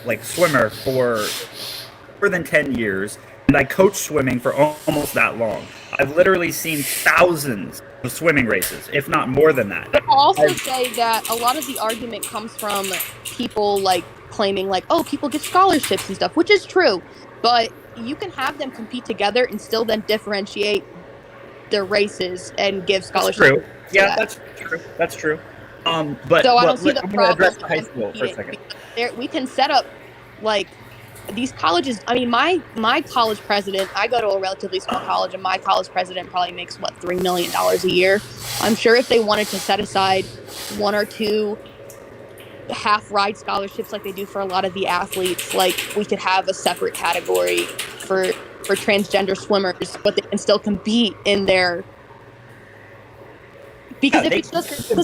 like swimmer for more than 10 years, and I coached swimming for almost that long. I've literally seen thousands of swimming races, if not more than that. But I'll also say that a lot of the argument comes from people like claiming like, oh, people get scholarships and stuff, which is true. But you can have them compete together and still then differentiate their races and give scholarships. That's true. Yeah, that's true. That's true. But so I don't see the I'm going to problem address high school for a second. We can set up like these colleges. I mean, my college president. I go to a relatively small college, and my college president probably makes what $3 million a year. I'm sure if they wanted to set aside one or two half ride scholarships like they do for a lot of the athletes, like we could have a separate category for transgender swimmers, but they can still compete in their. Because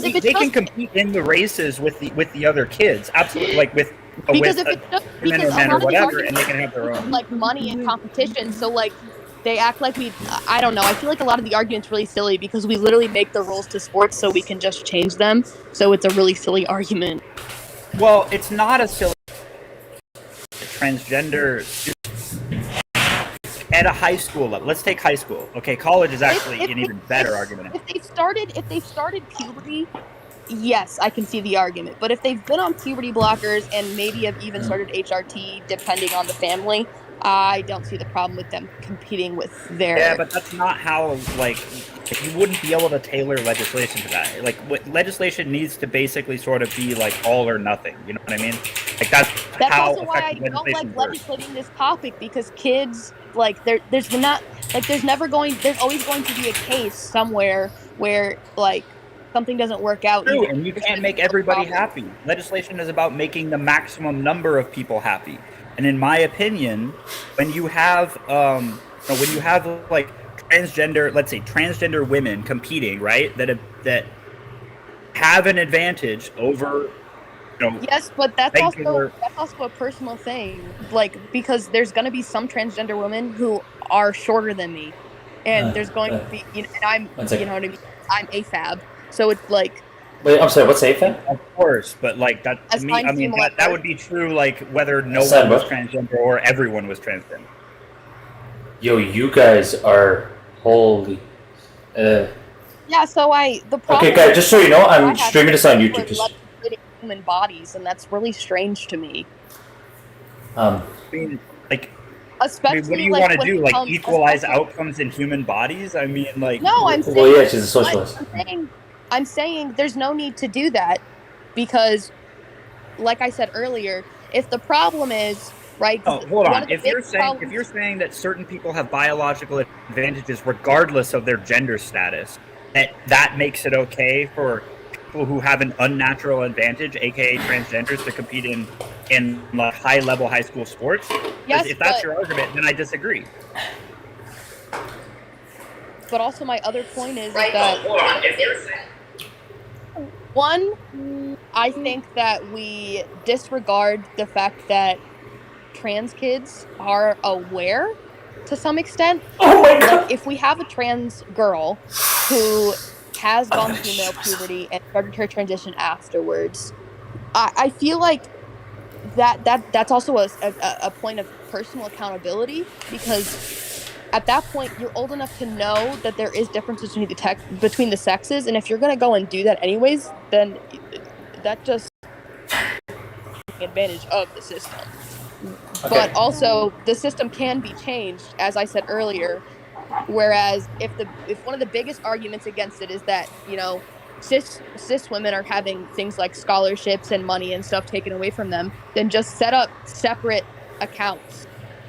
they can compete in the races with the other kids, absolutely, like with men or men or whatever, and they can have their own like money and competition. So like they act like I don't know. I feel like a lot of the argument's really silly because we literally make the rules to sports so we can just change them. So it's a really silly argument. Well, it's not a silly transgender at a high school level. Let's take high school. Okay, college is actually an even better argument. If they've started puberty, yes, I can see the argument. But if they've been on puberty blockers and maybe have even started HRT, depending on the family, I don't see the problem with them competing with their. Yeah, but that's not how, like, you wouldn't be able to tailor legislation to that. Like, what legislation needs to basically sort of be like all or nothing. You know what I mean? Like that's how also why I don't like legislating this topic, because kids, like, there's always going to be a case somewhere where like something doesn't work out. True, and you can't make everybody happy. Legislation is about making the maximum number of people happy. And in my opinion, when you have like transgender, let's say transgender women competing, right, that have an advantage over, yes, but that's also a personal thing, like, because there's going to be some transgender women who are shorter than me, and there's going to be, and I'm, you know what I mean, I'm AFAB, so it's like. Wait, I'm sorry, what's AFAB? Of course, but like that to me, I mean that would be true like whether no one was transgender or everyone was transgender. Yo, you guys are holy. Yeah, so the problem. Okay, guys, just so you know, I'm streaming this on YouTube. Just human bodies, and that's really strange to me. I mean, like. Especially, what do you want to do? Like equalize outcomes in human bodies? I mean, like. No, I'm saying. Well, yeah, she's a socialist. I'm saying there's no need to do that, because, like I said earlier, if the problem is right. Oh, hold on. If you're saying that certain people have biological advantages regardless of their gender status, that makes it okay for people who have an unnatural advantage, aka transgenders, to compete in like high-level high school sports. Yes, if that's your argument, then I disagree. But also, my other point is that. One, I think that we disregard the fact that trans kids are aware to some extent. Oh my God. Like, if we have a trans girl who has gone through male puberty and started her transition afterwards, I feel like that's also a point of personal accountability, because at that point, you're old enough to know that there is differences between the sexes, and if you're going to go and do that anyways, then that just takes advantage of the system. Okay. But also, the system can be changed, as I said earlier, whereas if one of the biggest arguments against it is that, cis women are having things like scholarships and money and stuff taken away from them, then just set up separate accounts.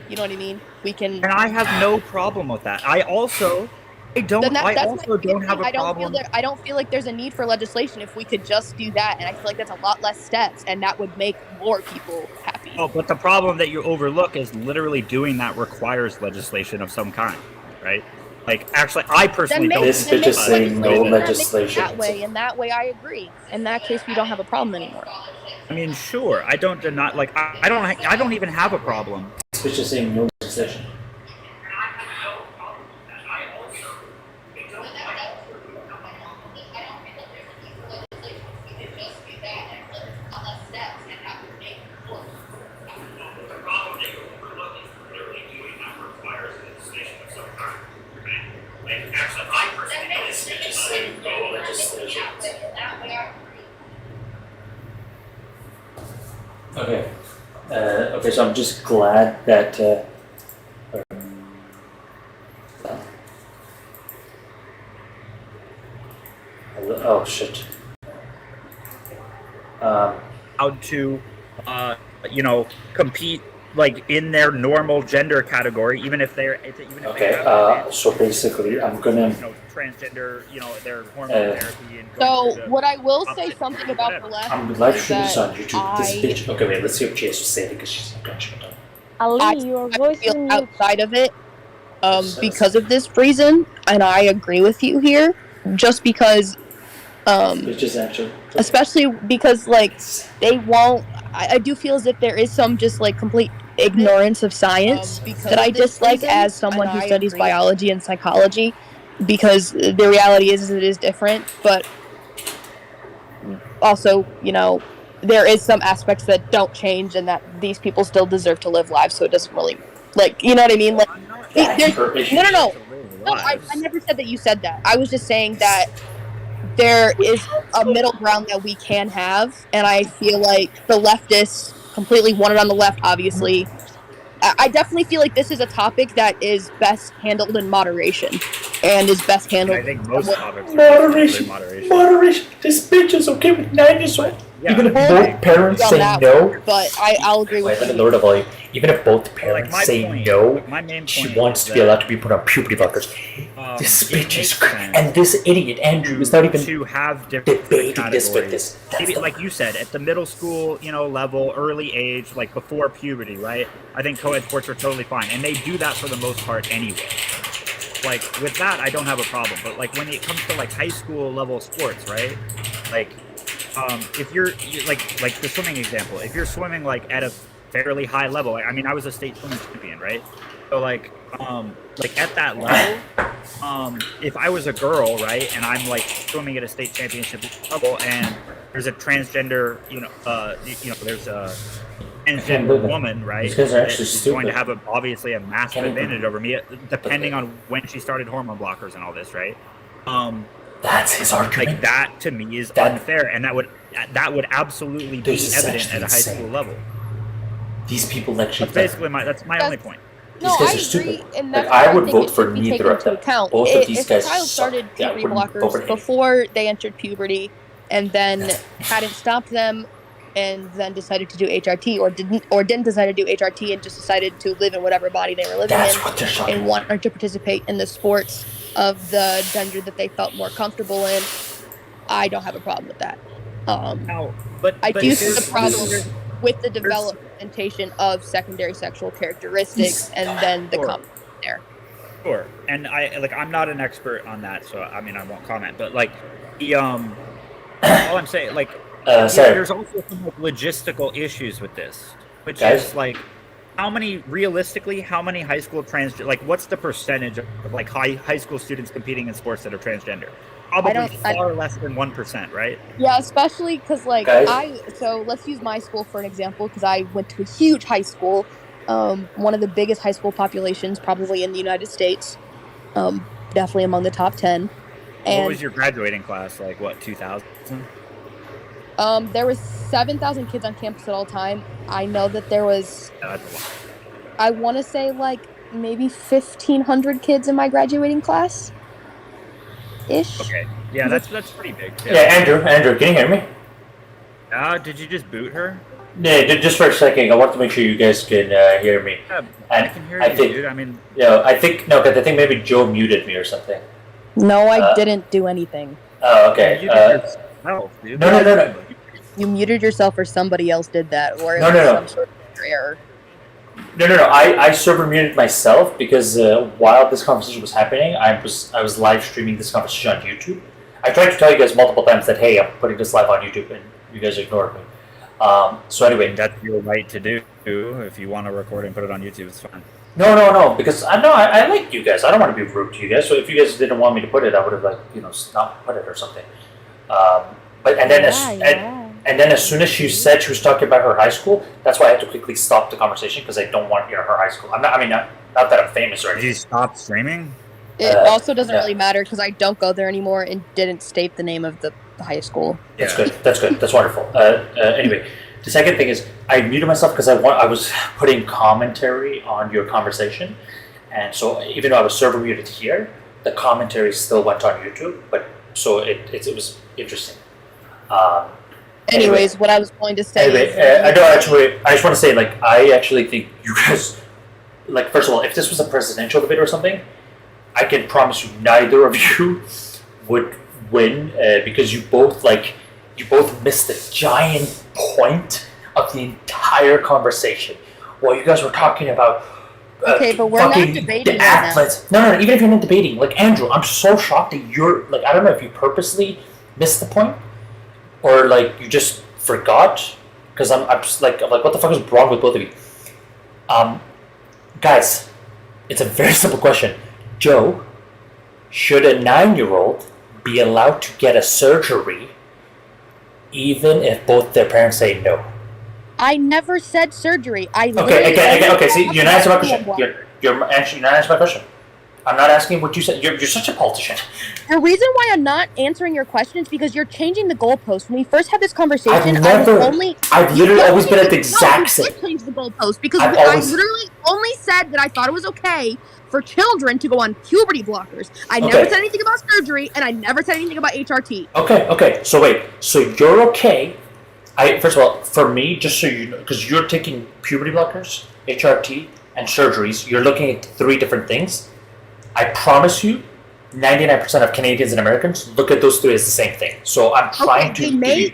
You know what I mean? And I have no problem with that. I also don't have a problem. I don't feel like there's a need for legislation if we could just do that, and I feel like that's a lot less steps, and that would make more people happy. Oh, but the problem that you overlook is literally doing that requires legislation of some kind, right? Like, actually, I personally don't. This bitch is saying no legislation. That way, I agree. In that case, we don't have a problem anymore. I mean, sure. I don't deny. Like, I don't even have a problem. This bitch is saying no legislation. Okay, so I'm just glad that. Oh shit. How to, compete like in their normal gender category, even if they're Okay. So basically, I'm gonna. Transgender, their hormone therapy and So going what I will say opposite something gender, about the whatever. left I'm live is streaming this that on YouTube. This bitch. Okay, wait. Let's see if Chase will say it because she's not gonna shut up. Ali, your voice is feel mute. outside of it because of this reason, and I agree with you here. Just because, Bitches actually. especially because like they won't. I do feel as if there is some just like complete ignorance of science that I dislike as someone who studies biology and psychology, because the reality is it is different, but also, there is some aspects that don't change and that these people still deserve to live lives, so it doesn't really, like, you know what I mean? Like, no. I never said that you said that. I was just saying that there is a middle ground that we can have, and I feel like the leftists completely want it on the left, obviously. I definitely feel like this is a topic that is best handled in moderation, and is best handled. I think most topics are Moderation. moderation. Moderation. This bitch is okay with 9 years old. Yeah, Even if both parents say no. But I'll agree with Wait, let me you. lower the volume. Even if both parents my say point- no, my main she point wants is to be that, allowed to be put on puberty blockers. This it bitch is makes crazy. sense And this idiot, Andrew, is not even to have different debating this with categories. this. Maybe, like you said, at the middle school, level, early age, like before puberty, right? I think co-ed sports are totally fine, and they do that for the most part anyway. Like with that, I don't have a problem. But like when it comes to like high school level sports, right? Like, if you're like the swimming example, if you're swimming like at a fairly high level, I mean, I was a state swimming champion, right? So like at that level, if I was a girl, right, and I'm like swimming at a state championship level, and there's a transgender, there's a transgender woman, right, These guys are actually is going to stupid. have obviously a massive advantage over me, depending on when she started hormone blockers and all this, right? That's his argument. Like that to me is unfair, and that would absolutely be evident at a high school level. These people actually. That's basically that's my only point. No, These guys I are agree, stupid. and Like, that's I why would think vote it for should be neither taken of into them. account. Both of these If guys a child suck. started Yeah, I puberty wouldn't vote for blockers any. before they entered puberty, and then hadn't stopped them, and then decided to do HRT, or didn't decide to do HRT and just decided to live in whatever body they were living That's in, what they're talking and about. wanted to participate in the sports of the gender that they felt more comfortable in, I don't have a problem with that. I do see the problem with the developmentation of secondary sexual characteristics and then the comment there. Sure, and I'm not an expert on that, so I mean I won't comment. But like all I'm saying, like, there's also some like logistical issues with this, which is like how many high school what's the percentage of like high school students competing in sports that are transgender? Probably far less than 1%, right? Yeah, especially because like so let's use my school for an example, because I went to a huge high school, one of the biggest high school populations probably in the United States, definitely among the top 10. And what was your graduating class like? What, 2,000? There was 7,000 kids on campus at all time. I know that there was. Yeah, that's a lot. I want to say like maybe 1,500 kids in my graduating class. Ish. Okay. Yeah, that's pretty big. Yeah, Andrew, can you hear me? Did you just boot her? Yeah, just for a second. I want to make sure you guys can hear me. Yeah, I can hear you, dude. I mean, I think maybe Joe muted me or something. No, I didn't do anything. Oh, okay. You did yourself, dude. No. You muted yourself, or somebody else did that, or it No. was some sort of error. No. I server muted myself because while this conversation was happening, I was live streaming this conversation on YouTube. I tried to tell you guys multiple times that, hey, I'm putting this live on YouTube, and you guys ignored me. So anyway, that's your right to do. If you want to record and put it on YouTube, it's fine. No, because I like you guys. I don't want to be rude to you guys. So if you guys didn't want me to put it, I would have not put it or something. And then as soon as she said she was talking about her high school, that's why I had to quickly stop the conversation, because I don't want her high school. Not that I'm famous or anything. Did you stop streaming? It also doesn't really matter, because I don't go there anymore and didn't state the name of the high school. That's good. That's wonderful. Anyway, The second thing is I muted myself because I was putting commentary on your conversation, and so even though I was server muted here, the commentary still went on YouTube. But so it was interesting. Anyways, what I was going to say. I just want to say, like, I actually think you guys, like, first of all, if this was a presidential debate or something, I can promise you neither of you would win because you both missed the giant point of the entire conversation. While you guys were talking about okay, but we're not debating the athletes. No, even if you're not debating, like, Andrew, I'm so shocked that you're, like, I don't know if you purposely missed the point or, like, you just forgot, because I'm just like, what the fuck is wrong with both of you? Guys, it's a very simple question. Joe, should a 9-year-old be allowed to get a surgery even if both their parents say no? I never said surgery. Okay. See, you're not answering my question. You're not answering my question. I'm not asking what you said. You're such a politician. The reason why I'm not answering your question is because you're changing the goalpost. When we first had this conversation, I've literally always been at the exact same. You changed the goalpost because I literally only said that I thought it was okay for children to go on puberty blockers. I never said anything about surgery, and I never said anything about HRT. Okay. So wait. So you're okay? First of all, for me, just so you know, because you're taking puberty blockers, HRT, and surgeries, you're looking at 3 different things. I promise you, 99% of Canadians and Americans look at those 3 as the same thing. So I'm trying to. They may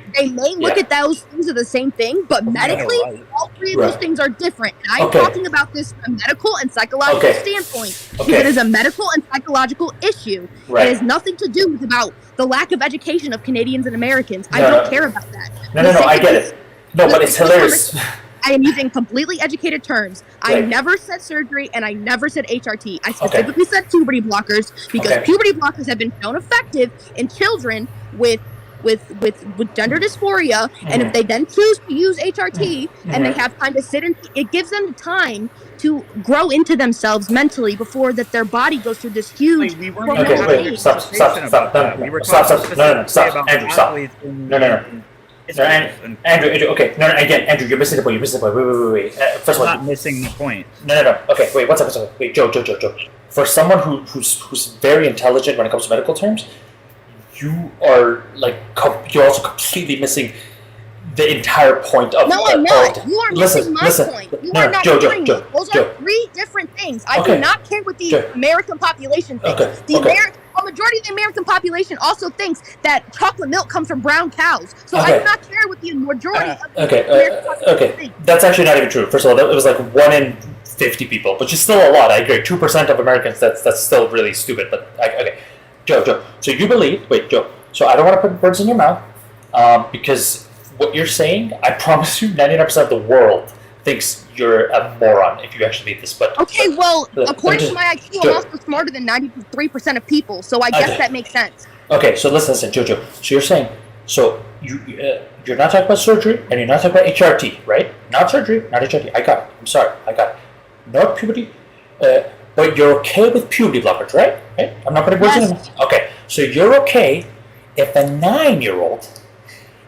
look at those things as the same thing, but medically, all 3 of those things are different. And I'm talking about this from a medical and psychological standpoint. Because it is a medical and psychological issue. It has nothing to do with about the lack of education of Canadians and Americans. I don't care about that. No, I get it. No, but it's hilarious. I am using completely educated terms. I never said surgery, and I never said HRT. I specifically said puberty blockers because puberty blockers have been shown effective in children with gender dysphoria, and if they then choose to use HRT and they have time to sit and it gives them time to grow into themselves mentally before that their body goes through this huge. Stop. Andrew, stop. No, Andrew. Okay, no. Again, Andrew, you're missing the point. Wait. First of all, not missing the point. No. Okay, wait. What's up? Wait, Joe. For someone who's very intelligent when it comes to medical terms, you are you're also completely missing the entire point of. No, I'm not. You are missing my point. You are not hearing me. Those are 3 different things. I do not care what the American population thinks. A majority of the American population also thinks that chocolate milk comes from brown cows. So I do not care what the majority of the American population thinks. That's actually not even true. First of all, it was like 1 in 50 people, which is still a lot. I agree. 2% of Americans, that's still really stupid. But okay, Joe. So you believe? Wait, Joe. So I don't want to put words in your mouth because what you're saying, I promise you, 99% of the world thinks you're a moron if you actually believe this. But according to my IQ, I'm also smarter than 93% of people, so I guess that makes sense. Okay, so listen, Jojo. So you're saying, you're not talking about surgery and you're not talking about HRT, right? Not surgery, not HRT. I got it. I'm sorry, I got it. Not puberty, but you're okay with puberty blockers, right? I'm not putting words in your mouth. Okay, so you're okay if a 9-year-old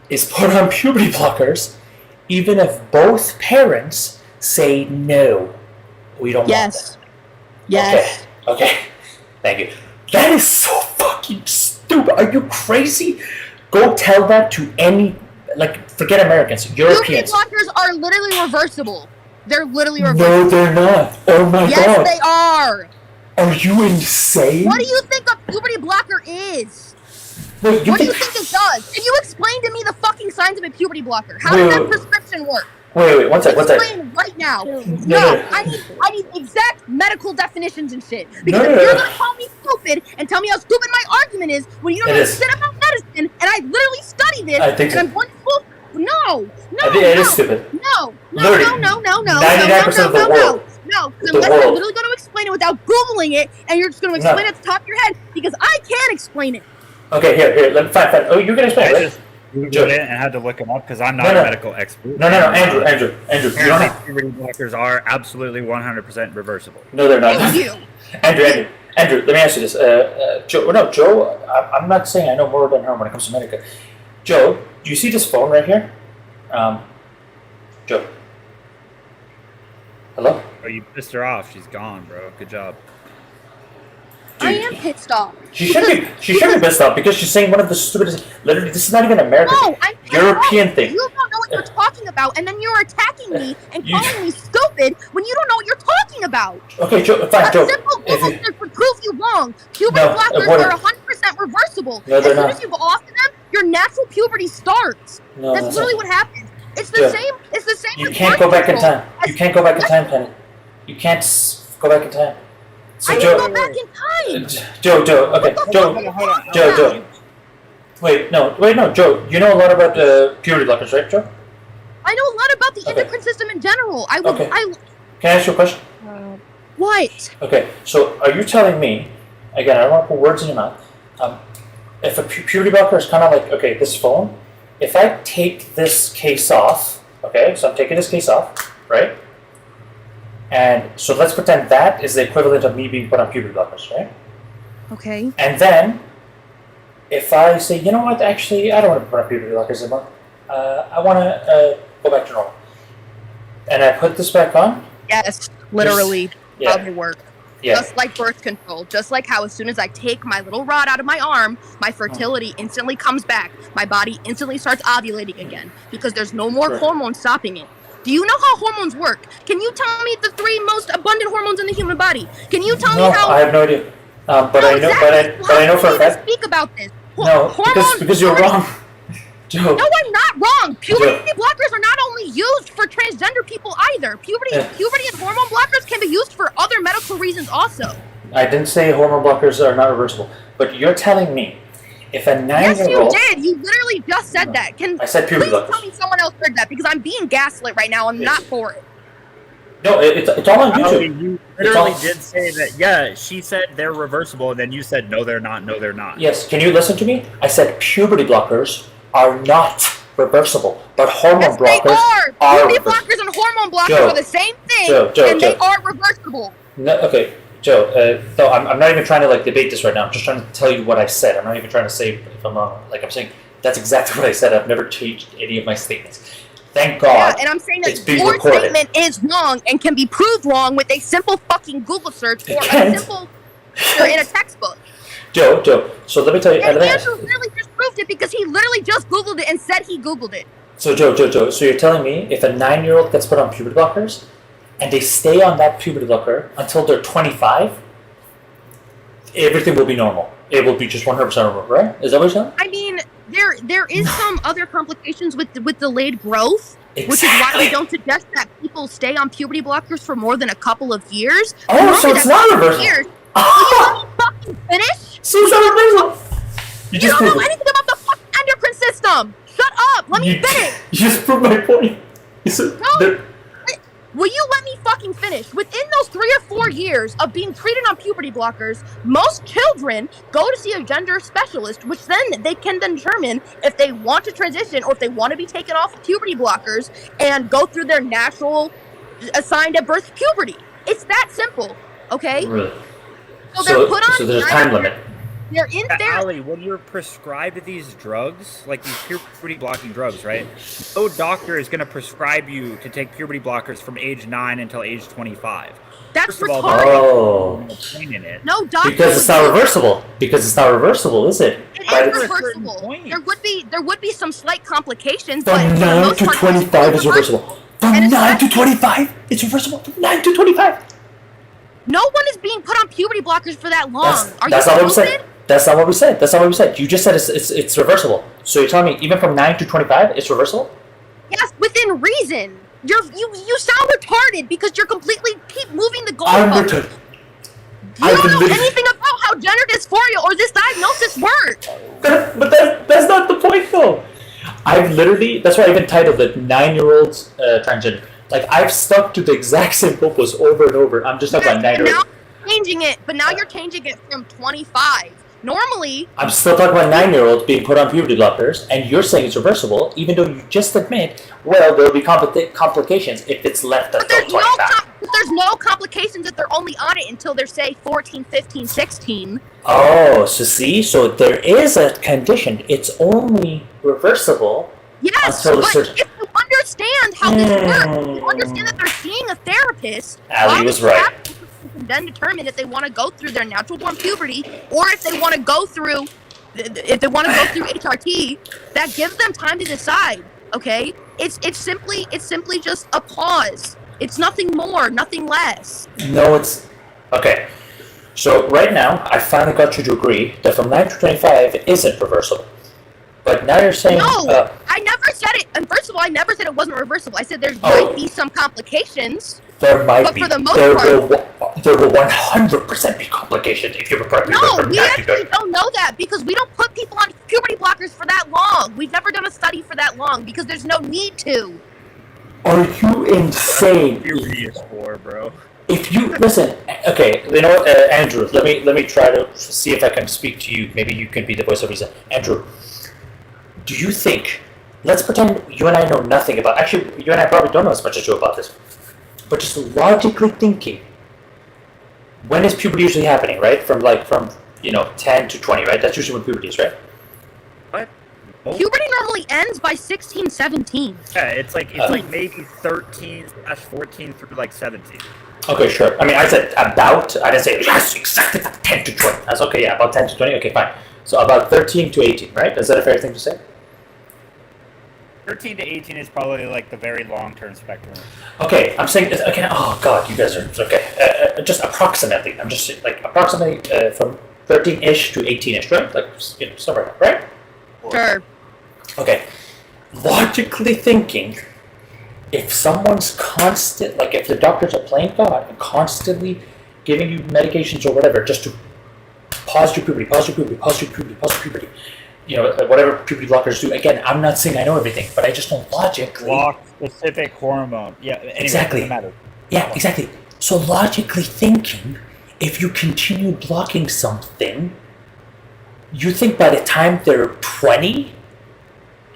is put on puberty blockers, even if both parents say no, we don't want that. Yes. Okay. Thank you. That is so fucking stupid. Are you crazy? Go tell that to any, forget Americans, Europeans. Puberty blockers are literally reversible. They're literally reversible. No, they're not. Oh my god. Yes, they are. Are you insane? What do you think a puberty blocker is? Wait, what do you think it does? Can you explain to me the fucking signs of a puberty blocker? How does that prescription work? Wait, one sec. Explain right now. No, I need exact medical definitions and shit. Because if you're gonna call me stupid and tell me how stupid my argument is when you don't know shit about medicine, and I literally study this, and I'm going to school. No. It is stupid. No. 99% of the world. No, unless you're literally going to explain it without Googling it, and you're just going to explain it at the top of your head, because I can't explain it. Okay, here, fine. Oh, you can explain it, right? Googled it and had to look them up because I'm not a medical expert. No, Andrew. Puberty blockers are absolutely 100% reversible. No, they're not. Thank you. Andrew, let me ask you this. Joe, I'm not saying I know more than her when it comes to medical. Joe, do you see this phone right here? Joe. Hello? Oh, you pissed her off. She's gone, bro. Good job. I am pissed off. She should be pissed off because she's saying one of the stupidest. Literally, this is not even American. No, I'm pissed European off. thing. You don't know what you're talking about, and then you're attacking me and calling me stupid when you don't know what you're talking about. Okay, Joe, fine, Joe. A simple Google search would prove you wrong. Puberty No, blockers what- are 100% reversible. No, As they're soon not. as you go off of them, your natural puberty starts. No, That's literally what happens. It's the Joe, same. It's the same. You with can't birth go back in control. time. You can't go back in time, Penny. You can't go back in time. So I Joe, can go back in time. Joe, okay, Joe, Joe. Wait, no, Joe. You know a lot about puberty blockers, right, Joe? I know a lot about the Okay. endocrine system in general. I would. Okay. Can I ask you a question? What? Okay, so are you telling me, again, I don't want to put words in your mouth, if a puberty blocker is kind of like, okay, this phone, if I take this case off, okay, so I'm taking this case off, right? And so let's pretend that is the equivalent of me being put on puberty blockers, right? Okay. And then, if I say, you know what, actually, I don't want to put on puberty blockers anymore, I want to go back to normal. And I put this back on? Yes, literally. Yeah. How they work. Yeah. Just like birth control. Just like how as soon as I take my little rod out of my arm, my fertility instantly comes back. My body instantly starts ovulating again because there's no more Right. hormones stopping it. Do you know how hormones work? Can you tell me the 3 most abundant hormones in the human body? Can you tell me how? I have no idea. But No, I know, exactly. but I know for a How can you fact. speak about this? No, because you're wrong. Joe. No, I'm not wrong. Puberty Joe. blockers are not only used for transgender people either. Puberty and hormone blockers can be used for other medical reasons also. I didn't say hormone blockers are not reversible, but you're telling me if a 9-year-old. Yes, you did. You literally just said that. I said puberty please blockers. tell me someone else heard that because I'm being gaslit right now. I'm not for it. No, it's all on Ali, YouTube. you It's literally all- did say that. Yeah, she said they're reversible, and then you said no, they're not. No, they're not. Yes, can you listen to me? I said puberty blockers are not reversible, but hormone Yes, they blockers are. Puberty reversible. blockers and hormone blockers Joe. are the same thing, Joe, and they Joe. are reversible. No, okay, Joe. No, I'm not even trying to debate this right now. I'm just trying to tell you what I said. I'm not even trying to say if I'm wrong. I'm saying that's exactly what I said. I've never changed any of my statements. Thank God. Yeah, and I'm saying it's that being your recorded. statement is wrong and can be proved wrong with a simple fucking Google search or a can't. simple in a textbook. Joe. So let me tell you. And let me ask- Andrew literally just proved it because he literally just Googled it and said he Googled it. So Joe. So you're telling me if a 9-year-old gets put on puberty blockers, and they stay on that puberty blocker until they're 25, everything will be normal. It will be just 100% normal, right? Is that what you're saying? I mean, there is some other complications with delayed growth, which is why Exactly. we don't suggest that people stay on puberty blockers for more than a couple of years. Oh, Normally so it's that's not 2 reversible. years. Will you let me fucking finish? So it's not reversible. You You just don't know proved it. anything about the fucking endocrine system. Shut up. Let me You finish. you just proved my point. You said No. there- Will you let me fucking finish? Within those 3 or 4 years of being treated on puberty blockers, most children go to see a gender specialist, which then they can then determine if they want to transition or if they want to be taken off of puberty blockers and go through their natural assigned at birth puberty. It's that simple, okay? Really? So they're put on. So there's a time limit. They're in there. Ali, when you're prescribed these drugs, like these puberty blocking drugs, right? No doctor is going to prescribe you to take puberty blockers from age 9 until age 25. That's First of all, retarded. Oh. no point in it. No doctor. Because it's not reversible. Because it's not reversible, is it? It Right? is At a certain reversible. point. There would be some slight complications, but From for the 9 most to part, 25 is it's reversible. From And it's 9 to not- 25? It's reversible. From 9 to 25. No one is being put on puberty blockers for that long. Are That's you not what we stupid? said. That's not what we said. That's not what we said. You just said it's reversible. So you're telling me even from 9 to 25, it's reversible? Yes, within reason. You sound retarded because you're completely keep moving the I'm goalpost. retarded. You I've don't been know living- anything about how gender dysphoria or this diagnosis works. But that's not the point, though. I've literally, that's why I even titled it 9-year-olds transgender. I've stuck to the exact same goalpost over and over. I'm just talking about Yes, and 9-year-olds. now you're changing it, but now you're changing it from 25. Normally, I'm still talking about 9-year-olds being put on puberty blockers, and you're saying it's reversible, even though you just admit, well, there'll be complications if it's left but until there's no 25. there's no complications if they're only on it until they're say 14, 15, 16. Oh, so there is a condition. It's only reversible Yes, Until a but certain- if you understand how this works. You understand that they're seeing a therapist. Ali was right. And then determine if they want to go through their natural born puberty or if they want to go through HRT. That gives them time to decide. Okay, it's simply just a pause. It's nothing more, nothing less. No, it's okay. So right now, I finally got you to agree that from 9 to 25 isn't reversible. But now you're saying no. I never said it. And first of all, I never said it wasn't reversible. I said there might be some complications. There might but be. For the most part, there will 100% be complications if you refer to No, we actually don't know that because we don't put people on puberty blockers for that long. We've never done a study for that long because there's no need to. Are you insane? Puberty is for, bro. If you listen, okay, you know what, Andrew? Let me try to see if I can speak to you. Maybe you can be the voice of reason. Andrew, do you think? Let's pretend you and I know nothing about. Actually, you and I probably don't know as much as you about this. But just logically thinking, when is puberty usually happening? Right, from 10 to 20, right? That's usually when puberty is, right? What? Puberty normally ends by 16, 17. Yeah, it's like maybe 13/14 through like 17. Okay, sure. I mean, I said about. I didn't say yes, exactly 10 to 20. That's okay. Yeah, about 10 to 20. Okay, fine. So about 13 to 18, right? Is that a fair thing to say? 13 to 18 is probably like the very long-term spectrum. Okay, I'm saying okay. Oh God, you guys are okay. Just approximately. I'm just like approximately from 13-ish to 18-ish, right? Like somewhere, right? Sure. Okay. Logically thinking, if someone's if the doctors are playing God and constantly giving you medications or whatever just to pause your puberty, whatever puberty blockers do. Again, I'm not saying I know everything, but I just know logically. Block specific hormone. Yeah, anyway, exactly. It doesn't matter. Yeah, exactly. So logically thinking, if you continue blocking something, you think by the time they're 20,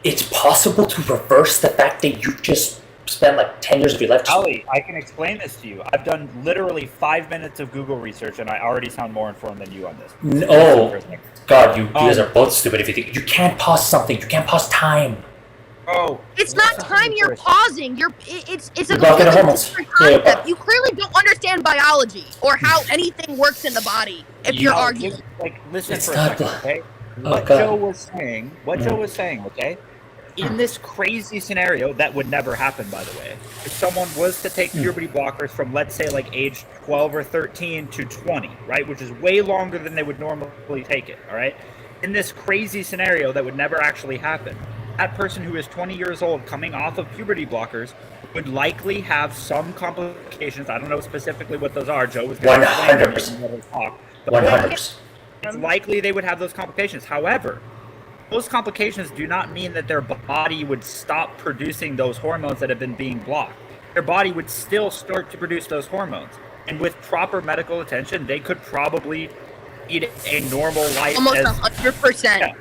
it's possible to reverse the fact that you just spent like 10 years of your life. Ali, I can explain this to you. I've done literally 5 minutes of Google research, and I already sound more informed than you on this. No, God, you guys are both stupid if you think you can't pause something. You can't pause time. Oh, it's not time you're pausing. It's a completely different concept. Yeah. You clearly don't understand biology or how anything works in the body. If you're arguing, listen it's for a second, okay? What Joe was saying, okay? In this crazy scenario, that would never happen, by the way. If someone was to take puberty blockers from, let's say, like age 12 or 13 to 20, right, which is way longer than they would normally take it, all right? In this crazy scenario, that would never actually happen. That person who is 20 years old coming off of puberty blockers would likely have some complications. I don't know specifically what those are. Joe was going to 100%. 100%. It's likely they would have those complications. However, those complications do not mean that their body would stop producing those hormones that have been being blocked. Their body would still start to produce those hormones. And with proper medical attention, they could probably lead a normal life. Almost 100%. Yeah.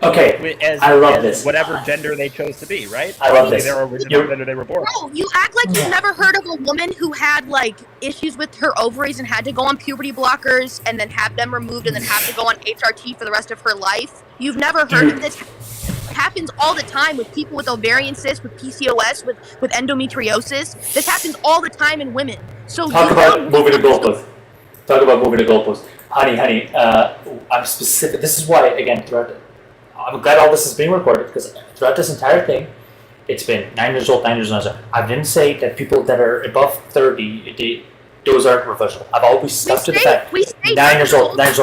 Okay, I love this. Whatever gender they chose to be, right? I love this. Their original gender they were born. Bro, you act like you've never heard of a woman who had like issues with her ovaries and had to go on puberty blockers and then have them removed and then have to go on HRT for the rest of her life. You've never heard of this. It happens all the time with people with ovarian cysts, with PCOS, with endometriosis. This happens all the time in women. So talk about moving the goalpost. Honey, I'm specific. This is why, again, I'm glad all this is being recorded because throughout this entire thing, it's been 9 years old. I didn't say that people that are above 30, those aren't reversible. I've always stuck to the fact. 9 years old. It's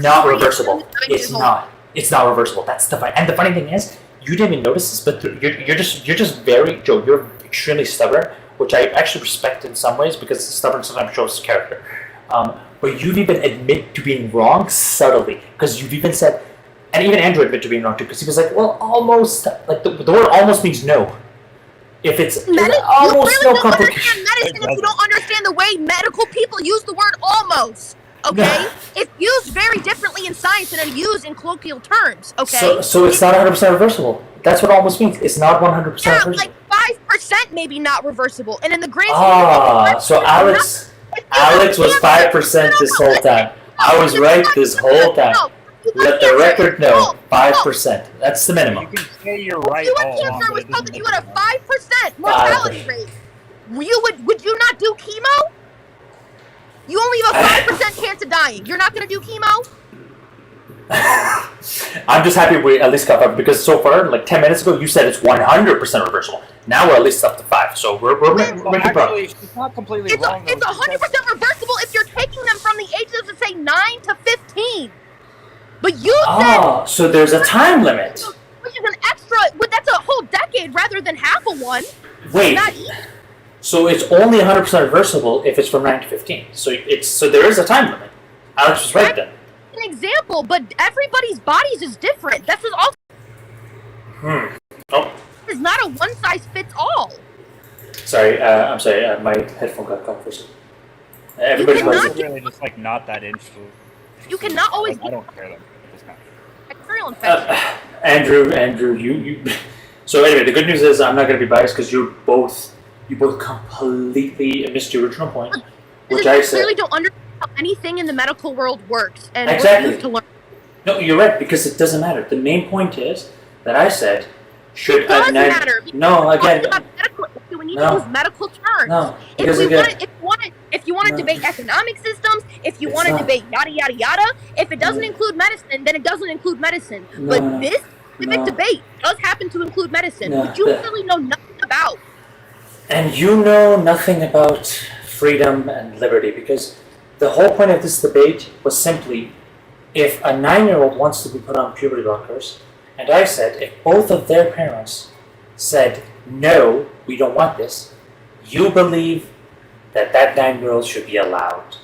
not reversible. It's not reversible. That's the funny. And the funny thing is, you didn't even notice this, but you're just very Joe. You're extremely stubborn, which I actually respect in some ways because stubborn sometimes shows character. But you've even admitted to being wrong subtly because you've even said. And even Andrew admitted to being wrong too, because he was like, "Well, almost like the word almost means no. If it's almost you really no don't complication." understand medicine if you don't understand the way medical people use the word almost. Okay, it's used very differently in science than it's used in colloquial terms. Okay, so it's not 100% reversible. That's what almost means. It's not 100% reversible. Like 5% maybe not reversible, and in the grand so Alex was 5% this whole time. I was right this whole time. Let the record know, 5%. That's the You minimum. can say you're right You all had along, cancer but was it told doesn't that you make had a it 5% mortality rate. Would you not do chemo? You only have a 5% chance of dying. You're not gonna do chemo? I'm just happy we at least got 5 because so far, like 10 minutes ago, you said it's 100% reversible. Now we're at least up to 5, so we're making progress. Actually, she's not completely wrong. It's 100% reversible if you're taking them from the ages of say 9 to 15. But you said So there's a time limit. which is an extra. That's a whole decade rather than half of one. Wait. Not each. So it's only 100% reversible if it's from 9 to 15. So there is a time limit. Alex was right then. An example, but everybody's bodies is different. This is also. Oh, It's not a one size fits all. sorry. I'm sorry. My headphone got caught for a second. Everybody's cannot bodies. really just like not that interested. You cannot always I don't care that. It's not. bacterial infection. Andrew, you. So anyway, the good news is I'm not going to be biased because you both completely missed your original point, which I You said. clearly don't understand how anything in the medical world works and Exactly. what you have to learn. No, you're right because it doesn't matter. The main point is that I said should It does matter. No, again. We need No. to use medical terms. No, If because we again. if you want to No. debate economic systems, if you It's want to not. debate yada yada yada, if it doesn't No. include medicine, then it doesn't include medicine. No, But no, this specific no. debate does happen to include medicine, No, which you the- really know nothing about. And you know nothing about freedom and liberty because the whole point of this debate was simply if a 9-year-old wants to be put on puberty blockers, and I said if both of their parents said, no, we don't want this, you believe that 9-year-old should be allowed.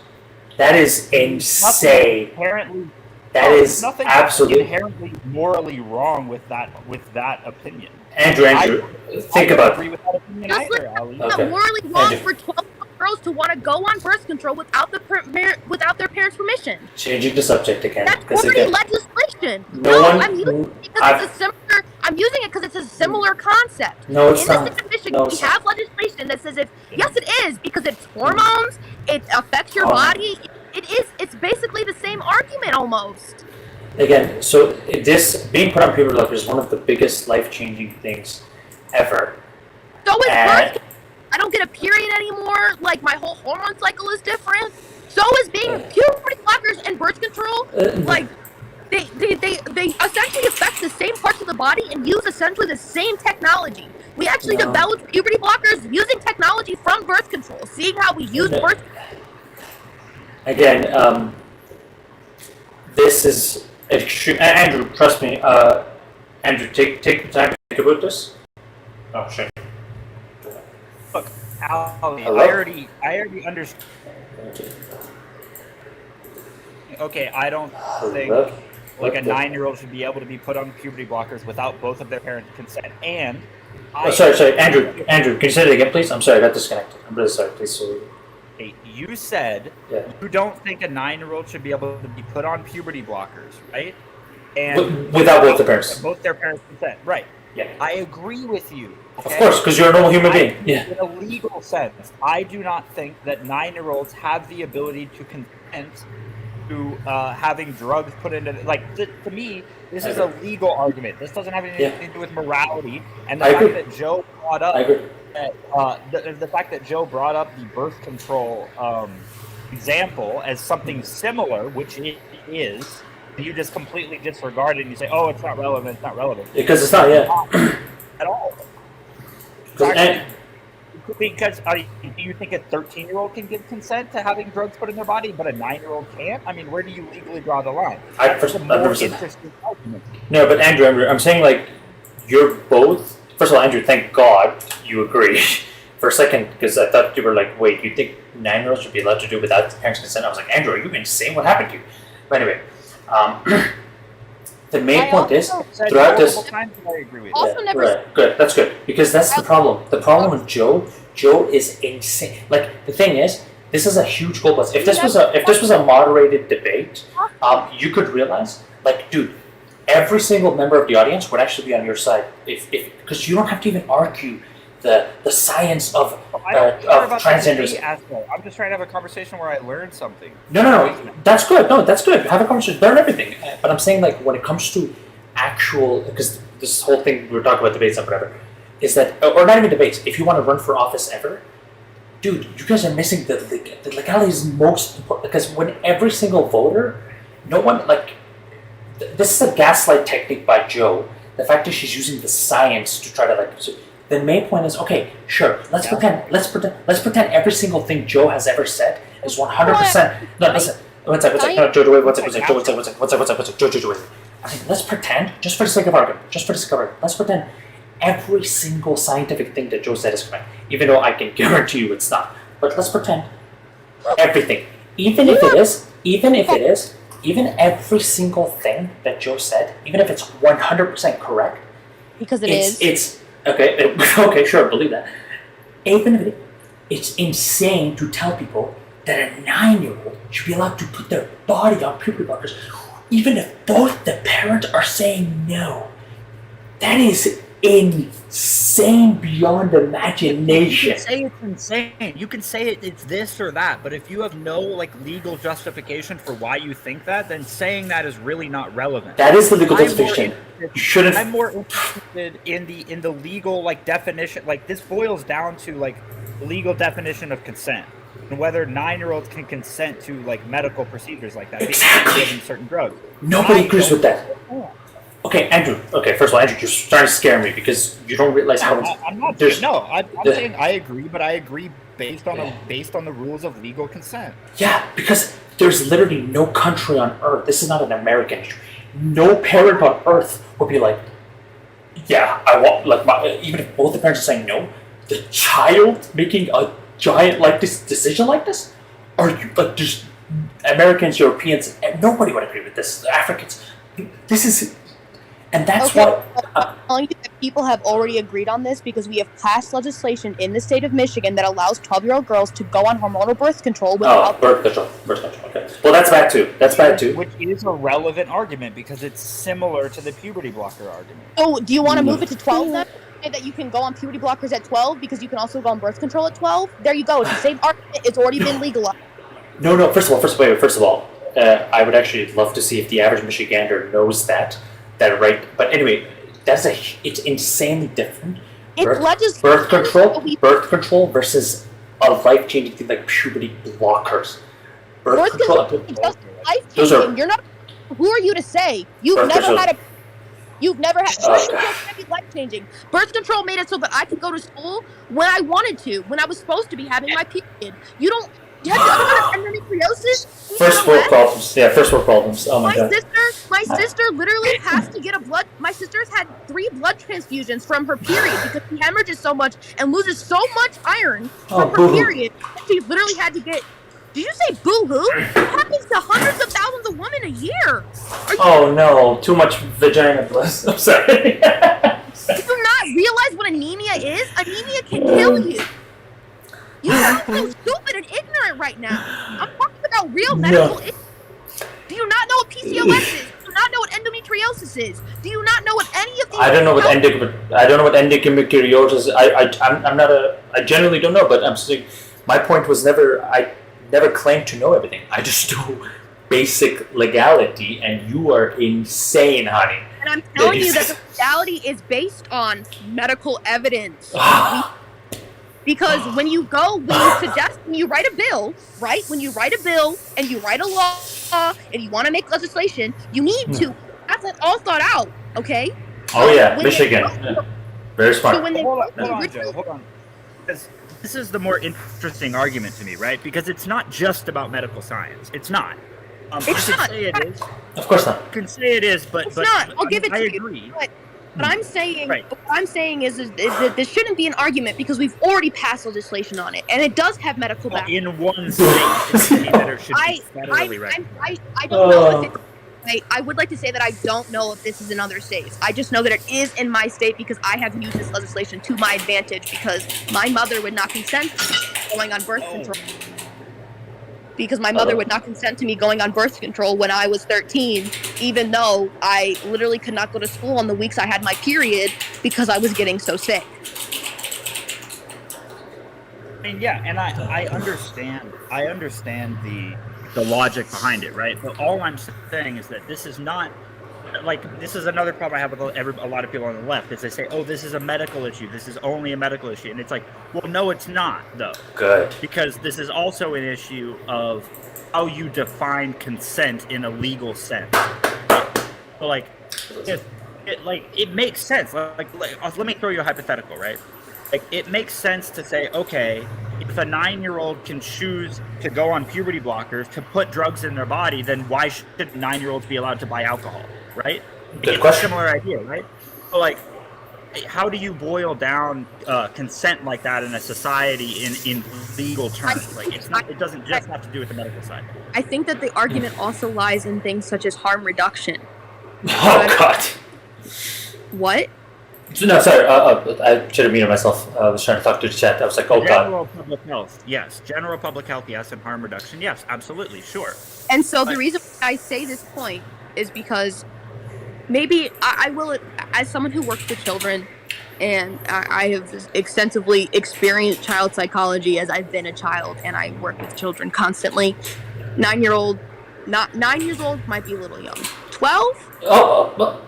That is insane. Inherently, That is nothing absolutely. inherently morally wrong with that opinion. Andrew, think I about don't agree with that opinion Just either, Ali. It's not Okay. morally wrong Andrew. for 12 girls to want to go on birth control without their parents' permission. changing the subject again. That's Because already again, legislation. no one- I'm using it because it's a similar. I'm using it because it's a similar concept. no, it's In the not. state of Michigan, No, we it's have legislation that says yes, it is because it's hormones. It affects your Oh. body. It is. It's basically the same argument almost. Again, so this being put on puberty blockers is one of the biggest life-changing things ever. So is And- birth. I don't get a period anymore. Like my whole hormone cycle is different. So is being puberty blockers and birth control. Like they essentially affect the same parts of the body and use essentially the same technology. We actually No. developed puberty blockers using technology from birth control, seeing how we use Okay. birth. Again, this is extreme. Andrew, trust me. Andrew, take the time to think about this. Oh, sure. Look, Ali, Hello? I already understand. Okay, I don't think Hello? like a What the- 9-year-old should be able to be put on puberty blockers without both of their parents' consent. And Oh, sorry, Andrew, can you say that again, please? I'm sorry, I got disconnected. I'm really sorry, please. You said Yeah. you don't think a 9-year-old should be able to be put on puberty blockers, right? And Without both the parents. both their parents' consent, right? Yeah. I agree with you. Of course, because you're a normal human being. Yeah. In a legal sense, I do not think that 9-year-olds have the ability to consent to having drugs put into to me. This is a legal argument. This doesn't have anything to do with morality. And the I fact agree. that Joe brought up I agree. the fact that Joe brought up the birth control example as something similar, which it is, you just completely disregard it and you say, "Oh, it's not relevant. It's not relevant." Because it's not, yeah. At all. And- Because do you think a 13-year-old can give consent to having drugs put in their body, but a 9-year-old can't? I mean, where do you legally draw the line? I've It's a never more said- interesting argument. No, but Andrew, I'm saying like you're both. First of all, Andrew, thank God you agree. For a second, because I thought you were like, wait, you think 9-year-olds should be allowed to do without parents' consent? I was like, Andrew, are you insane? What happened to you? But anyway, the main point is Said throughout this. multiple times that I agree with you. Also never- Right, good. That's good because that's the problem. The problem with Joe is insane. Like the thing is, this is a huge goal plus. If this was a moderated debate, you could realize, like, dude, every single member of the audience would actually be on your side if because you don't have to even argue the science of I don't care about the transgenders. debate aspect. I'm just trying to have a conversation where I learn something. No, that's good. No, that's good. Have a conversation, learn everything. But I'm saying, like, when it comes to actual, because this whole thing we were talking about debates and whatever, is that, or not even debates. If you want to run for office ever, dude, you guys are missing the legality is most important, because when every single voter, no one, like, this is a gaslight technique by Joe. The fact that she's using the science to try to, like, so the main point is, okay, sure, let's pretend every single thing Joe has ever said is 100%. No, listen, one sec. No, Joe, wait, one sec. Joe, wait. I think let's pretend, just for the sake of argument, let's pretend every single scientific thing that Joe said is correct, even though I can guarantee you it's not. But let's pretend everything, even every single thing that Joe said, even if it's 100% correct, because it's okay, sure, believe that. Even if it's insane to tell people that a 9-year-old should be allowed to put their body on puberty blockers, even if both the parents are saying no. That is insane beyond imagination. You can say it's insane. You can say it's this or that, but if you have no like legal justification for why you think that, then saying that is really not relevant. That is the legal justification. You shouldn't. I'm more interested in the legal like definition. Like this boils down to like the legal definition of consent and whether 9-year-olds can consent to like medical procedures like that. Exactly. Given certain drugs. Nobody agrees with that. Okay, Andrew. Okay, first of all, Andrew, you're starting to scare me because you don't realize how. I'm not. I'm saying I agree, but I agree based on the rules of legal consent. Yeah, because there's literally no country on earth. This is not an American issue. No parent on earth would be like, yeah, I want even if both the parents are saying no, the child making a giant like this decision like this. Are you like just Americans, Europeans? Nobody would agree with this. Africans. This is. And that's what I'm telling you that people have already agreed on this because we have passed legislation in the state of Michigan that allows 12-year-old girls to go on hormonal birth control without birth control. Okay. Well, that's bad too. Which is a relevant argument because it's similar to the puberty blocker argument. Oh, do you want to move it to 12 then? Say that you can go on puberty blockers at 12 because you can also go on birth control at 12? There you go. It's the same argument. It's already been legalized. No. First of all, I would actually love to see if the average Michigander knows that right. But anyway, it's insanely different. It's birth control versus a life-changing thing like puberty blockers. Birth control is just life-changing. You're not. Who are you to say you've never had birth control can be life-changing. Birth control made it so that I could go to school when I wanted to, when I was supposed to be having my period. You don't. Have you ever had endometriosis? First world problems. Yeah, first world problems. Oh my god. My sister literally has to get a blood. My sister's had 3 blood transfusions from her period because she hemorrhages so much and loses so much iron from her period. She literally had to get. Did you say boo-hoo? It happens to hundreds of thousands of women a year. Oh no, too much vagina bliss. I'm sorry. Do you not realize what anemia is? Anemia can kill you. You sound so stupid and ignorant right now. I'm talking about real medical issues. Do you not know what PCOS is? Do you not know what endometriosis is? Do you not know what any of these? I don't know what endometriosis. I generally don't know, but I'm saying my point was I never claimed to know everything. I just do basic legality, and you are insane, honey. And I'm telling you that the legality is based on medical evidence. Because when you write a bill, right? When you write a bill and you write a law and you want to make legislation, you need to have that all thought out, okay? Oh yeah, Michigan. Very smart. So when hold on, Joe, hold on. Because this is the more interesting argument to me, right? Because it's not just about medical science. It's not. It's not. Say it is. Of course not. You can say it is, but it's not. I'll give it to you. I agree. What I'm saying is that this shouldn't be an argument because we've already passed legislation on it, and it does have medical backing. In one state, that it should be federally recognized. I don't know if I would like to say that I don't know if this is in other states. I just know that it is in my state because I have used this legislation to my advantage because my mother would not consent to going on birth control. Because my mother would not consent to me going on birth control when I was 13, even though I literally could not go to school on the weeks I had my period because I was getting so sick. mean, yeah, and I understand the logic behind it, right? But all I'm saying is that this is not like this is another problem I have with a lot of people on the left is they say, oh, this is a medical issue. This is only a medical issue, and it's like, well, no, it's not though. Good. Because this is also an issue of how you define consent in a legal sense. So, like, if it makes sense. Like, let me throw you a hypothetical, right? Like, it makes sense to say, okay, if a 9-year-old can choose to go on puberty blockers to put drugs in their body, then why should 9-year-olds be allowed to buy alcohol, right? Good question. It's a similar idea, right? So, like, how do you boil down consent like that in a society in legal terms? Like, it's not. It doesn't just have to do with the medical side. I think that the argument also lies in things such as harm reduction. Oh God. What? No, sorry. I should have muted myself. I was trying to talk to the chat. I was like, oh God. General public health, yes. General public health, yes, and harm reduction, yes, absolutely, sure. And so the reason I say this point is because maybe I will, as someone who works with children, and I have extensively experienced child psychology as I've been a child, and I work with children constantly. 9 years old might be a little young. 12? Oh,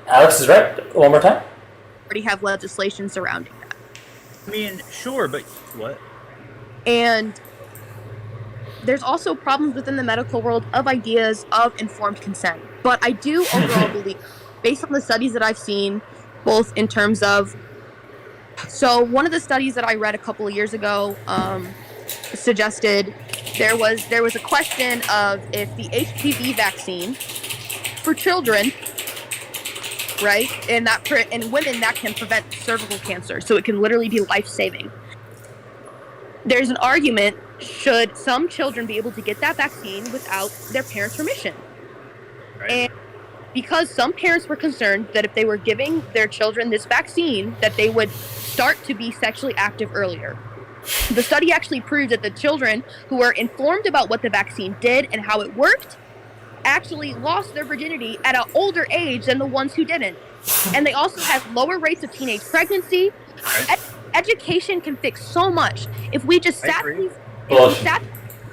Alex is right. One more time. Already have legislation surrounding that. I mean, sure, but what? And there's also problems within the medical world of ideas of informed consent. But I do overall believe, based on the studies that I've seen, both in terms of, so one of the studies that I read a couple of years ago suggested there was a question of if the HPV vaccine for children, right, and women that can prevent cervical cancer, so it can literally be life-saving. There's an argument, should some children be able to get that vaccine without their parents' permission? Right. And because some parents were concerned that if they were giving their children this vaccine, that they would start to be sexually active earlier. The study actually proved that the children who were informed about what the vaccine did and how it worked actually lost their virginity at an older age than the ones who didn't. And they also have lower rates of teenage pregnancy. Education can fix so much if we just sat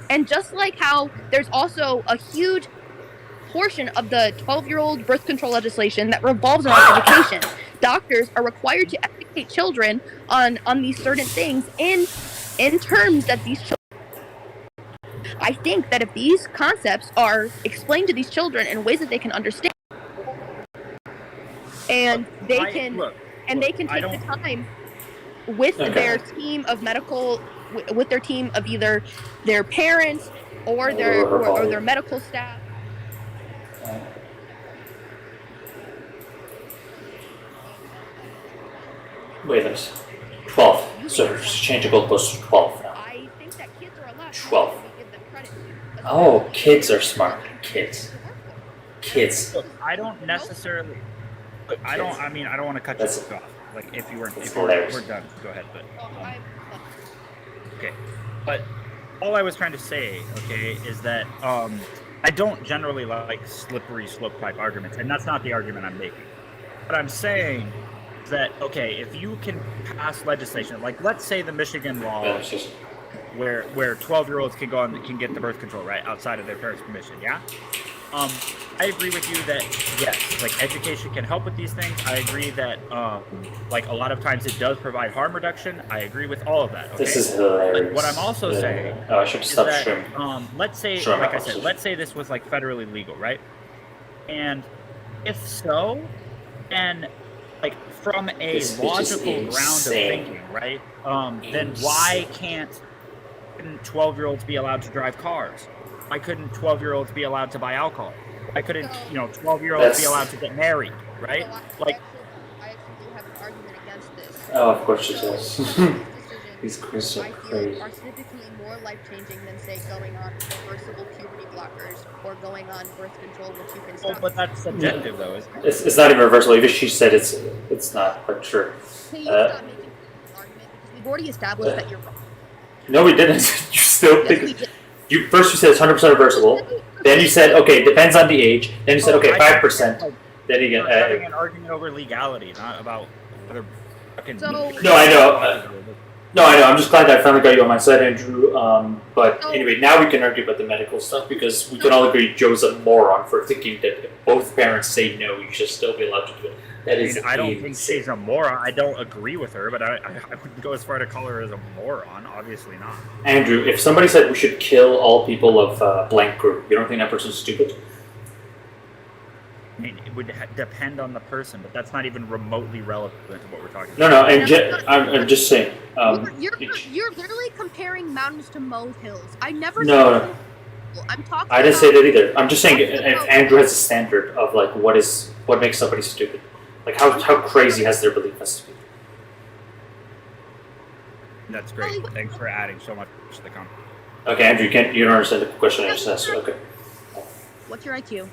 and just like how there's also a huge portion of the 12-year-old birth control legislation that revolves around education. Doctors are required to educate children on these certain things in terms that these children. I think that if these concepts are explained to these children in ways that they can understand, and they can take the time with their team of medical, with their team of either their parents or their medical staff. Wait, there's 12. So change the goalpost to 12 now. I think that kids are a lot 12. smarter than we give them credit to. Oh, kids are smart. Kids. Look, I don't necessarily. Look, I don't want to cut you off. Like, if we're done, go ahead. But okay. But all I was trying to say, okay, is that I don't generally like slippery slope type arguments, and that's not the argument I'm making. What I'm saying is that, okay, if you can pass legislation, like let's say the Michigan law, where 12-year-olds can get the birth control right outside of their parents' permission, yeah. I agree with you that yes, like education can help with these things. I agree that like a lot of times it does provide harm reduction. I agree with all of that. Okay? This is hilarious. But what I'm also saying I should stop is that, streaming. let's say, like I said, let's say this was like federally legal, right? And if so, then like from a logical ground of thinking, right? Then why couldn't 12-year-olds be allowed to drive cars? Why couldn't 12-year-olds be allowed to buy alcohol? Why couldn't 12-year-olds be allowed to get married, right? Like, I actually do have an argument against this. Oh, of course she does. These Chris are I feel crazy. are significantly more life-changing than, say, going on reversible puberty blockers or going on birth control, which you can stop. Oh, but that's subjective, though, isn't it? It's not even reversible. Even she said it's not. But sure. Can you stop making an argument because we've already established that you're wrong. No, we didn't. You still think. We did. First you said it's 100% reversible. Then you said, okay, depends on the age. Then you said, okay, 5%. Then you get. We're having an argument over legality, not about whether fucking. So- No, I know. No, I know. I'm just glad that I finally got you on my side, Andrew. But So- anyway, now we can argue about the medical stuff because we can all agree Joe's a moron for thinking that if both parents say no, you should still be allowed to do it. That is I don't think insane. she's a moron. I don't agree with her, but I wouldn't go as far to call her as a moron. Obviously not. Andrew, if somebody said we should kill all people of blank group, you don't think that person's stupid? I mean, it would depend on the person, but that's not even remotely relevant to what we're talking No, about. no. And I'm just saying. You're literally comparing mountains to molehills. I never No, said I'm talking I didn't about, say that either. I'm just saying if Andrew has a standard of like what makes somebody stupid, like how crazy has their belief has to be. That's great. Thanks for adding so much to the comment. Okay, Andrew, you don't understand the question I just asked. Okay. What's your IQ?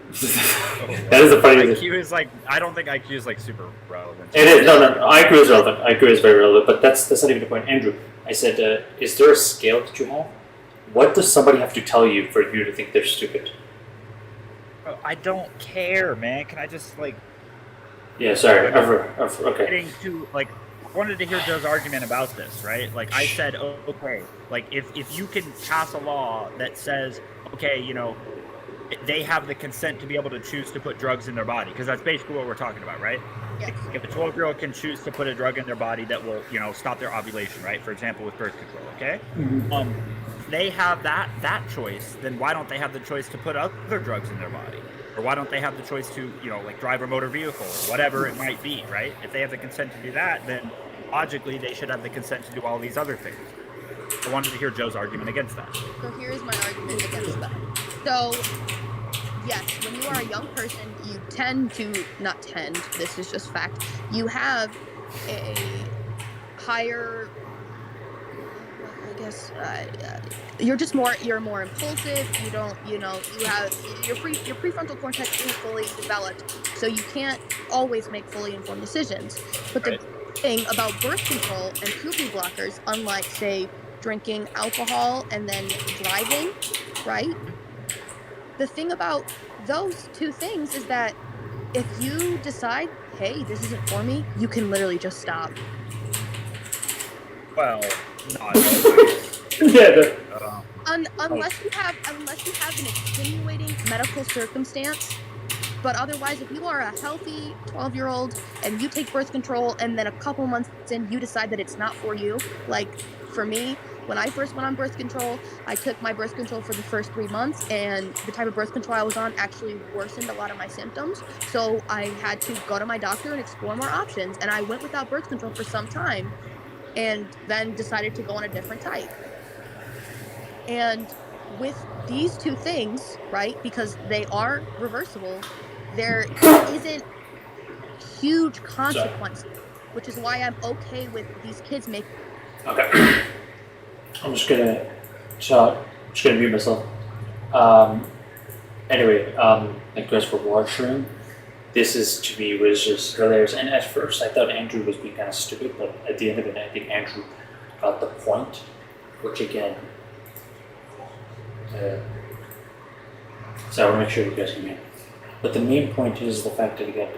That is a funny thing. IQ is like, I don't think IQ is like super relevant. It is no. IQ is relevant. IQ is very relevant, but that's not even the point. Andrew, I said, is there a scale that you have? What does somebody have to tell you for you to think they're stupid? I don't care, man. Can I just like Yeah, sorry. Okay. getting to like I wanted to hear Joe's argument about this, right? Like I said, oh, okay, like if you can pass a law that says, okay, you know, they have the consent to be able to choose to put drugs in their body, because that's basically what we're talking about, right? Yes. If a 12-year-old can choose to put a drug in their body that will, you know, stop their ovulation, right? For example, with birth control, okay? If they have that choice, then why don't they have the choice to put other drugs in their body? Or why don't they have the choice to, you know, like drive a motor vehicle or whatever it might be, right? If they have the consent to do that, then logically they should have the consent to do all these other things. I wanted to hear Joe's argument against that. So here's my argument against that. So, yes, when you are a young person, you tend to, not tend, this is just fact, you have a higher, I guess, you're more impulsive, you don't, you know, you have, your prefrontal cortex isn't fully developed, so you can't always make fully informed decisions. But the thing about birth control and puberty blockers, unlike, say, drinking alcohol and then driving, right? The thing about those two things is that if you decide, hey, this isn't for me, you can literally just stop. Well, not always. Yeah. Unless you have an extenuating medical circumstance. But otherwise, if you are a healthy 12-year-old and you take birth control and then a couple months in you decide that it's not for you, like for me, when I first went on birth control, I took my birth control for the first 3 months, and the type of birth control I was on actually worsened a lot of my symptoms. So I had to go to my doctor and explore more options, and I went without birth control for some time and then decided to go on a different type. And with these two things, right, because they are reversible, there isn't huge consequence, which is why I'm okay with these kids making. Okay. I'm just gonna mute myself. Anyway, thank you guys for watching. This is, to me, was just hilarious. And at first, I thought Andrew was being kind of stupid, but at the end of it, I think Andrew got the point. Which again, so I want to make sure you guys can hear. But the main point is the fact that again,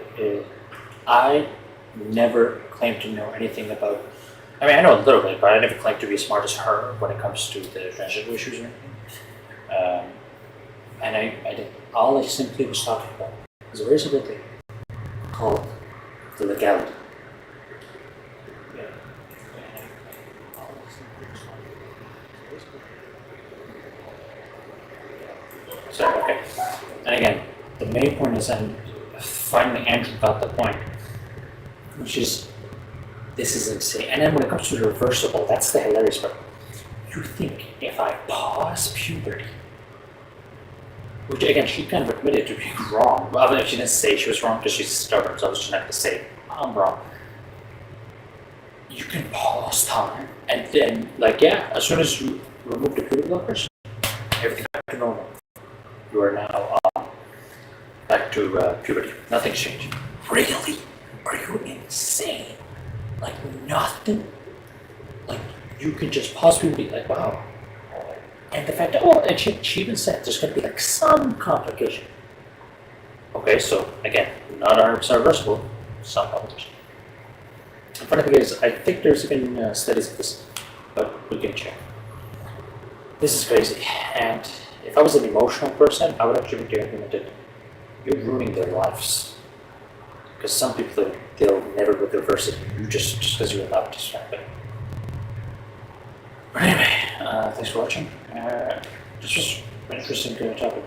I never claimed to know anything about. I mean, I know a little bit, but I never claimed to be as smart as her when it comes to the transgender issues or anything. And I did. All I simply was talking about was a very simple thing called the legality. So, okay. And again, the main point is, and finally Andrew got the point, which is, this is insane. And then when it comes to the reversible, that's the hilarious part. You think if I pause puberty, which again, she kind of admitted to being wrong. Well, if she didn't say she was wrong because she's stubborn, so I was just not going to say, I'm wrong. You can pause time, and then, like, yeah, as soon as you remove the puberty blockers, everything back to normal. You are now back to puberty. Nothing's changed. Really? Are you insane? Like, nothing? Like, you can just pause puberty, like, wow. And the fact that, and she even said there's going to be, like, some complication. Okay, so, again, not 100% reversible, some complication. The funny thing is, I think there's even studies of this, but we can check. This is crazy, and if I was an emotional person, I would actually be doing that. You're ruining their lives. Because some people, they'll never go to university, just because you're allowed to distract them. But anyway, thanks for watching. This was an interesting topic.